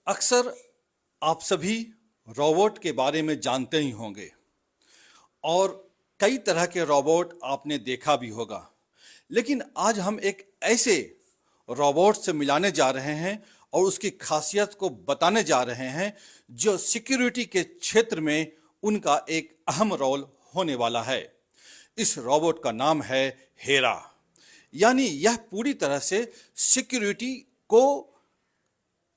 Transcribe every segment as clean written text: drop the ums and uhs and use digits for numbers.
अक्सर आप सभी रोबोट के बारे में जानते ही होंगे और कई तरह के रोबोट आपने देखा भी होगा। लेकिन आज हम एक ऐसे रोबोट से मिलाने जा रहे हैं और उसकी खासियत को बताने जा रहे हैं जो सिक्योरिटी के क्षेत्र में उनका एक अहम रोल होने वाला है। इस रोबोट का नाम है हेरा। यानी यह पूरी तरह से सिक्योरिटी को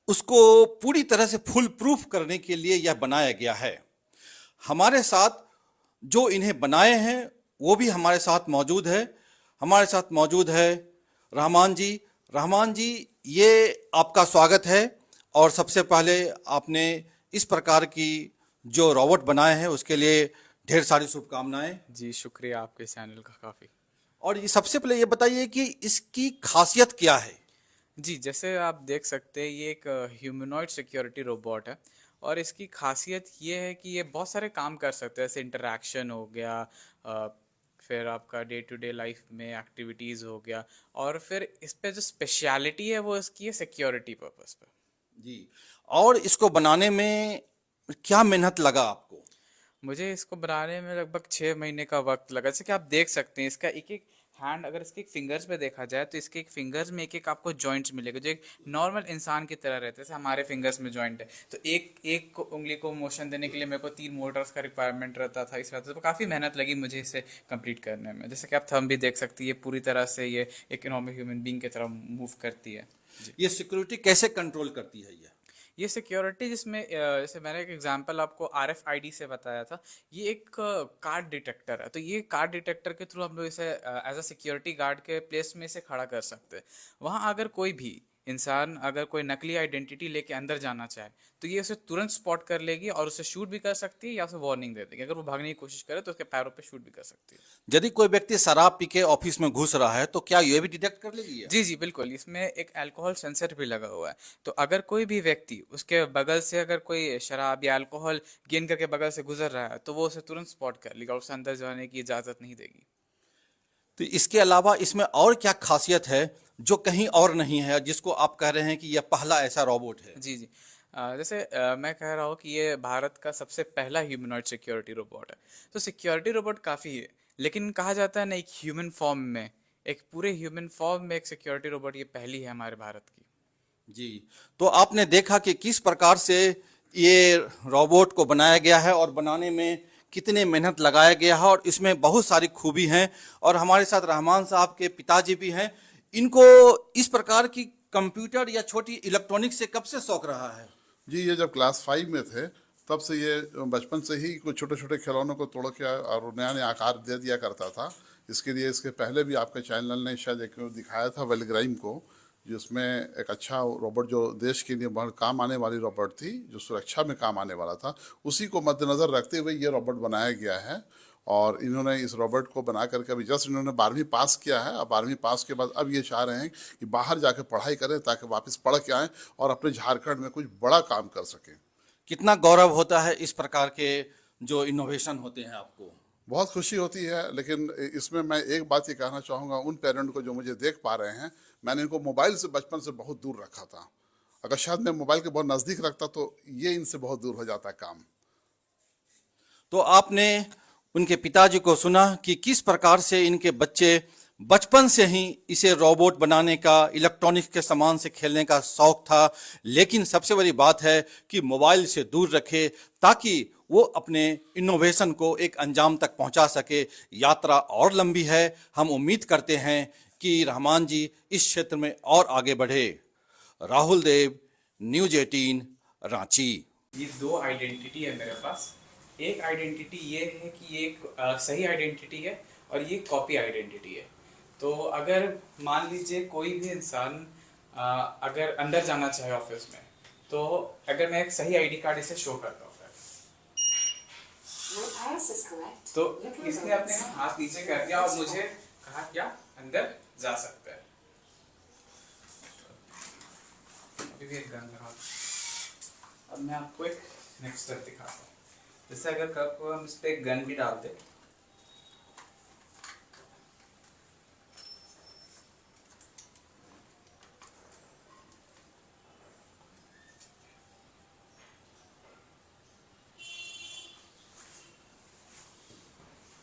उसको पूरी तरह से फुल प्रूफ करने के लिए यह बनाया गया है। हमारे साथ जो इन्हें बनाए हैं वो भी हमारे साथ मौजूद है। हमारे साथ मौजूद है रहमान जी। रहमान जी, ये आपका स्वागत है। और सबसे पहले आपने इस प्रकार की जो रोबोट बनाए हैं उसके लिए ढेर सारी शुभकामनाएं। जी, शुक्रिया आपके चैनल का काफ़ी। और ये सबसे पहले ये बताइए कि इसकी खासियत क्या है। जी, जैसे आप देख सकते हैं ये एक ह्यूमनॉइड सिक्योरिटी रोबोट है और इसकी खासियत ये है कि ये बहुत सारे काम कर सकते हैं, जैसे इंटरैक्शन हो गया, अ, फिर आपका डे टू डे लाइफ में एक्टिविटीज़ हो गया, और फिर इस पे जो स्पेशलिटी है वो इसकी है सिक्योरिटी पर्पस पे। जी। और इसको बनाने में क्या मेहनत लगा आपको। मुझे इसको बनाने में लगभग 6 महीने का वक्त लगा। जैसे कि आप देख सकते हैं इसका एक एक हैंड, अगर इसके एक फिंगर्स पे देखा जाए तो इसके एक फिंगर्स में एक एक आपको जॉइंट्स मिलेगा जो एक नॉर्मल इंसान की तरह रहते हैं। जैसे हमारे फिंगर्स में जॉइंट है तो एक एक उंगली को मोशन देने के लिए मेरे को 3 मोटर्स का रिक्वायरमेंट रहता था। इस वजह से तो काफ़ी मेहनत लगी मुझे इसे कंप्लीट करने में। जैसे कि आप थंब भी देख सकती है, पूरी तरह से ये एक नॉर्मल ह्यूमन बींग की तरह मूव करती है। जी। ये सिक्योरिटी कैसे कंट्रोल करती है ये। ये सिक्योरिटी जिसमें जैसे मैंने एक एग्जांपल आपको आरएफआईडी से बताया था, ये एक कार्ड डिटेक्टर है। तो ये कार्ड डिटेक्टर के थ्रू हम लोग इसे एज अ सिक्योरिटी गार्ड के प्लेस में इसे खड़ा कर सकते हैं। वहाँ अगर कोई भी इंसान अगर कोई नकली आइडेंटिटी लेके अंदर जाना चाहे तो ये उसे तुरंत स्पॉट कर लेगी और उसे शूट भी कर सकती है या उसे वार्निंग दे देगी। अगर वो भागने की कोशिश करे तो उसके पैरों पे शूट भी कर सकती है। यदि कोई व्यक्ति शराब पी के ऑफिस में घुस रहा है तो क्या ये भी डिटेक्ट कर लेगी ये। जी जी बिल्कुल, इसमें एक अल्कोहल सेंसर भी लगा हुआ है। तो अगर कोई भी व्यक्ति उसके बगल से अगर कोई शराब या अल्कोहल गेन करके बगल से गुजर रहा है तो वो उसे तुरंत स्पॉट कर लेगा और उसे अंदर जाने की इजाज़त नहीं देगी। तो इसके अलावा इसमें और क्या खासियत है जो कहीं और नहीं है जिसको आप कह रहे हैं कि यह पहला ऐसा रोबोट है। जी जी। जैसे मैं कह रहा हूँ कि ये भारत का सबसे पहला ह्यूमनॉइड सिक्योरिटी रोबोट है। तो सिक्योरिटी रोबोट काफ़ी है, लेकिन कहा जाता है ना, एक ह्यूमन फॉर्म में, एक पूरे ह्यूमन फॉर्म में एक सिक्योरिटी रोबोट ये पहली है हमारे भारत की। जी। तो आपने देखा कि किस प्रकार से ये रोबोट को बनाया गया है और बनाने में कितने मेहनत लगाया गया है और इसमें बहुत सारी खूबी हैं। और हमारे साथ रहमान साहब के पिताजी भी हैं। इनको इस प्रकार की कंप्यूटर या छोटी इलेक्ट्रॉनिक से कब से शौक रहा है। जी, ये जब क्लास 5 में थे तब से ये बचपन से ही कुछ छोटे छोटे खिलौनों को तोड़ के और नया नया आकार दे दिया करता था। इसके लिए इसके पहले भी आपके चैनल ने शायद एक दिखाया था वेलग्राइम को, जिसमें एक अच्छा रोबोट जो देश के लिए बहुत काम आने वाली रोबोट थी, जो सुरक्षा में काम आने वाला था, उसी को मद्देनज़र रखते हुए ये रोबोट बनाया गया है। और इन्होंने इस रोबोट को बना करके अभी जस्ट इन्होंने 12वीं पास किया है। अब 12वीं पास के बाद अब ये चाह रहे हैं कि बाहर जाके पढ़ाई करें ताकि वापस पढ़ के आएँ और अपने झारखंड में कुछ बड़ा काम कर सकें। कितना गौरव होता है इस प्रकार के जो इनोवेशन होते हैं आपको। बहुत खुशी होती है, लेकिन इसमें मैं एक बात ये कहना चाहूँगा उन पेरेंट को जो मुझे देख पा रहे हैं, मैंने इनको मोबाइल से बचपन से बहुत दूर रखा था। अगर शायद मैं मोबाइल के बहुत नज़दीक रखता तो ये इनसे बहुत दूर हो जाता काम। तो आपने उनके पिताजी को सुना कि किस प्रकार से इनके बच्चे बचपन से ही इसे रोबोट बनाने का, इलेक्ट्रॉनिक्स के सामान से खेलने का शौक था। लेकिन सबसे बड़ी बात है कि मोबाइल से दूर रखे ताकि वो अपने इनोवेशन को एक अंजाम तक पहुंचा सके। यात्रा और लंबी है। हम उम्मीद करते हैं कि रहमान जी इस क्षेत्र में और आगे बढ़े। राहुल देव, न्यूज़ 18, रांची। ये दो आइडेंटिटी है मेरे पास। एक आइडेंटिटी ये है कि ये एक सही आइडेंटिटी है और ये कॉपी आइडेंटिटी है। तो अगर मान लीजिए कोई भी इंसान अगर अंदर जाना चाहे ऑफिस में, तो अगर मैं एक सही आईडी कार्ड इसे शो करता हूँ तो इसने अपने हाथ नीचे कर दिया और मुझे कहा क्या अंदर जा सकता है। अभी भी एक गन लगा। अब मैं आपको एक नेक्स्ट स्टेप दिखाता हूँ। जैसे अगर कब को हम इस पे एक गन भी डाल दें,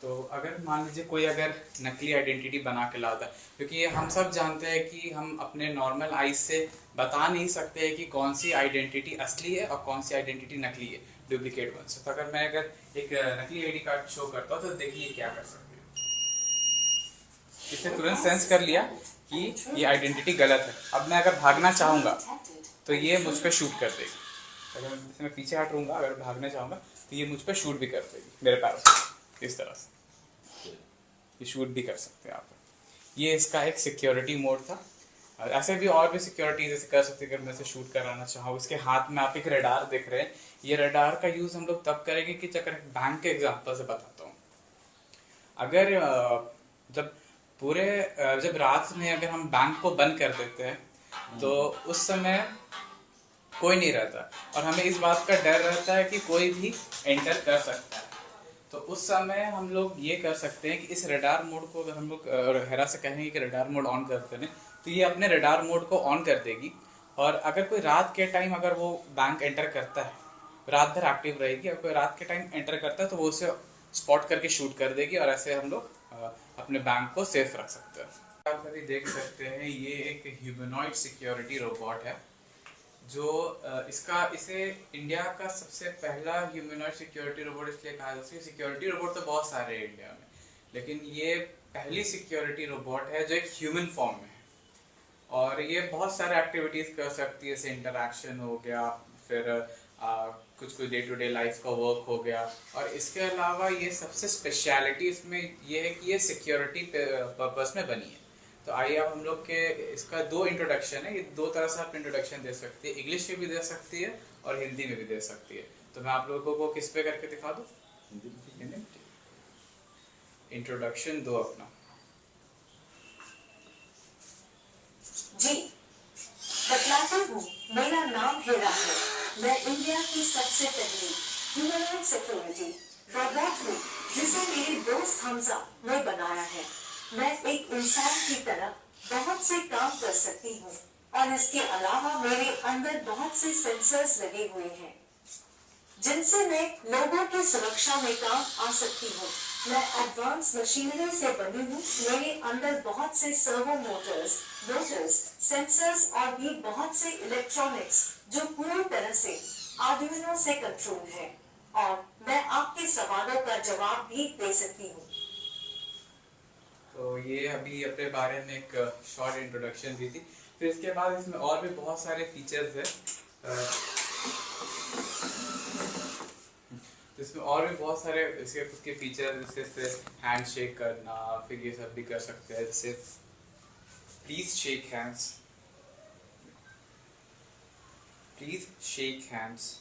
तो अगर मान लीजिए कोई अगर नकली आइडेंटिटी बना के लाता है, क्योंकि ये हम सब जानते हैं कि हम अपने नॉर्मल आइज से बता नहीं सकते हैं कि कौन सी आइडेंटिटी असली है और कौन सी आइडेंटिटी नकली है, डुप्लीकेट वन से। तो अगर मैं अगर एक नकली आईडी कार्ड शो करता हूँ तो देखिए क्या कर सकते हैं, इसने तुरंत सेंस कर लिया कि ये आइडेंटिटी गलत है। अब मैं अगर भागना चाहूँगा तो ये मुझ पर शूट कर देगी। अगर मैं पीछे हट रहूँगा, अगर भागना चाहूँगा तो ये मुझ पर शूट भी कर देगी मेरे पैरों से, इस तरह से ये शूट भी कर सकते हैं आप। ये इसका एक सिक्योरिटी मोड था। ऐसे भी और भी सिक्योरिटीज ऐसे कर सकते हैं। अगर मैं इसे शूट कराना चाहूँ, इसके हाथ में आप एक रडार देख रहे हैं, ये रडार का यूज़ हम लोग तब करेंगे कि अगर बैंक के एग्जाम्पल से बताता हूँ। अगर जब रात में अगर हम बैंक को बंद कर देते हैं तो उस समय कोई नहीं रहता और हमें इस बात का डर रहता है कि कोई भी एंटर कर सकता है। तो उस समय हम लोग ये कर सकते हैं कि इस रडार मोड को अगर हम लोग हेरा से कहेंगे कि रडार मोड ऑन कर दें तो ये अपने रडार मोड को ऑन कर देगी। और अगर कोई रात के टाइम अगर वो बैंक एंटर करता है, रात भर एक्टिव रहेगी, और कोई रात के टाइम एंटर करता है तो वो उसे स्पॉट करके शूट कर देगी और ऐसे हम लोग अपने बैंक को सेफ रख सकते हैं। आप अभी देख सकते हैं ये एक ह्यूमनॉइड सिक्योरिटी रोबोट है जो इसे इंडिया का सबसे पहला ह्यूमनॉइड सिक्योरिटी रोबोट इसलिए कहा जाता है। सिक्योरिटी रोबोट तो बहुत सारे हैं इंडिया में, लेकिन ये पहली सिक्योरिटी रोबोट है जो एक ह्यूमन फॉर्म में है और ये बहुत सारे एक्टिविटीज़ कर सकती है, जैसे इंटरैक्शन हो गया, फिर कुछ डे टू डे लाइफ का वर्क हो गया। और इसके अलावा ये सबसे स्पेशलिटी इसमें ये है कि ये सिक्योरिटी पर्पस में बनी है। तो आइए अब हम लोग के इसका दो इंट्रोडक्शन है, ये दो तरह से आप इंट्रोडक्शन दे सकती है, इंग्लिश में भी दे सकती है और हिंदी में भी दे सकती है। तो मैं आप लोगों को किस पे करके दिखा दूँ? हिंदी में। इंट्रोडक्शन दो अपना। जी बतलाता हूँ, मेरा नाम हेरा है। मैं इंडिया की सबसे पहली ह्यूमनॉइड सिक्योरिटी रोबोट हूँ जिसे मेरे दोस्त हमजा ने बनाया है। मैं एक इंसान की तरह बहुत से काम कर सकती हूँ और इसके अलावा मेरे अंदर बहुत से सेंसर्स लगे हुए हैं जिनसे मैं लोगों की सुरक्षा में काम आ सकती हूँ। मैं एडवांस मशीनरी से बनी हूँ। मेरे अंदर बहुत से सर्वो मोटर्स, सेंसर्स और भी बहुत से इलेक्ट्रॉनिक्स जो पूरी तरह से आर्डुइनो से कंट्रोल है और मैं आपके सवालों का जवाब भी दे सकती हूँ। तो ये अभी अपने बारे में एक शॉर्ट इंट्रोडक्शन दी थी। फिर इसके बाद इसमें और भी बहुत सारे फीचर्स है। इसमें और भी बहुत सारे इसके खुद के फीचर्स, जैसे हैंड शेक करना, फिर ये सब भी कर सकते हैं, जैसे please shake hands, please shake hands.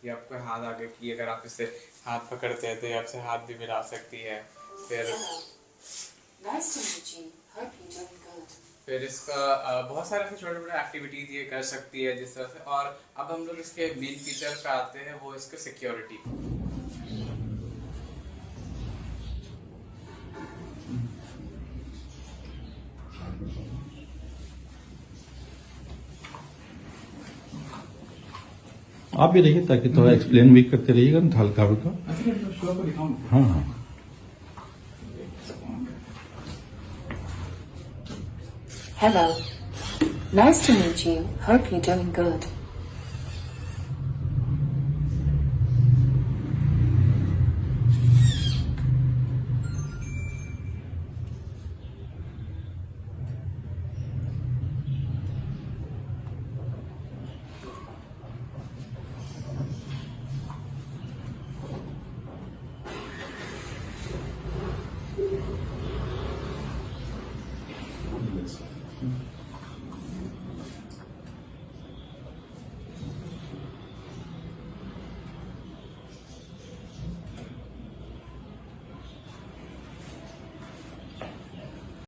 ये आपको हाथ आगे की अगर आप इससे हाथ पकड़ते हैं तो ये आपसे हाथ भी मिला सकती है। फिर इसका बहुत सारे ऐसे छोटे छोटे एक्टिविटीज ये कर सकती है जिस तरह से। और अब हम लोग इसके मेन फीचर पे आते हैं, वो इसके सिक्योरिटी। आप भी रहिए ताकि थोड़ा एक्सप्लेन भी करते रहिएगा ना, हल्का हल्का। हाँ हाँ। Hello. Nice to meet you. Hope you're doing good.